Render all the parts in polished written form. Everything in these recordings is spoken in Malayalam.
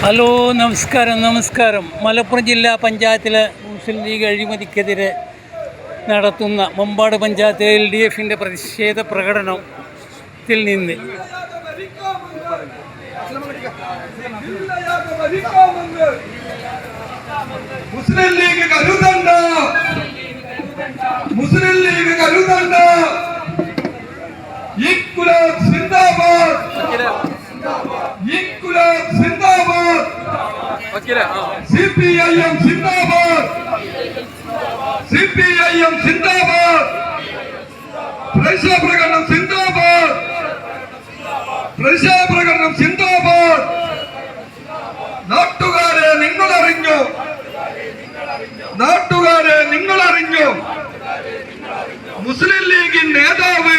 ഹലോ, നമസ്കാരം. മലപ്പുറം ജില്ലാ പഞ്ചായത്തിലെ മുസ്ലിം ലീഗ് അഴിമതിക്കെതിരെ നടത്തുന്ന മമ്പാട് പഞ്ചായത്ത് LDFിൻ്റെ പ്രതിഷേധ പ്രകടനത്തിൽ നിന്ന് മുസ്ലിം ലീഗ് കരുതണ്ട, ഇൻകുലാബ് സിന്ദാബാദ്, ഇൻകുലാബ് സിന്ദാബാദ്, CPIM സിന്ദാബാദ്, CPIM സിന്ദാബാദ്, പ്രതിഷേധപ്രകടനം സിന്ദാബാദ്, പ്രതിഷേധപ്രകടനം സിന്ദാബാദ്. നാട്ടുകാരെ നിങ്ങളറിഞ്ഞു, മുസ്ലിം ലീഗിൻ നേതാവ്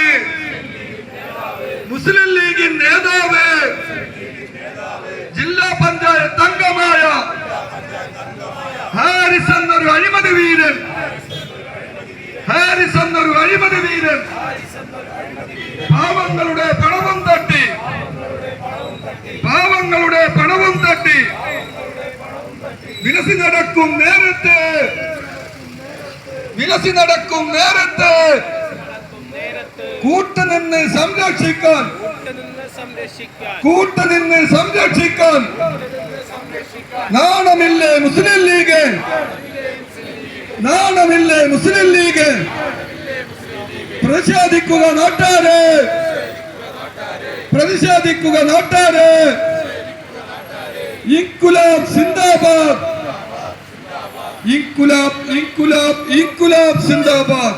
ജില്ലാ പഞ്ചായത്ത് അംഗമായ ഹാരിസ് എന്നൊരു അഴിമതി വീരൻ, പാവങ്ങളുടെ പണവും തട്ടി വിലസി നടക്കും നേരത്തെ കൂട്ടുനിന്ന് സംരക്ഷിക്കാൻ നാണമില്ലേ മുസ്ലിം ലീഗ്? പ്രതിഷേധിക്കുക നാട്ടാരെ, ഇൻകുലാബ് സിന്ദാബാദ്, ഇൻകുലാബ് സിന്ദാബാദ്.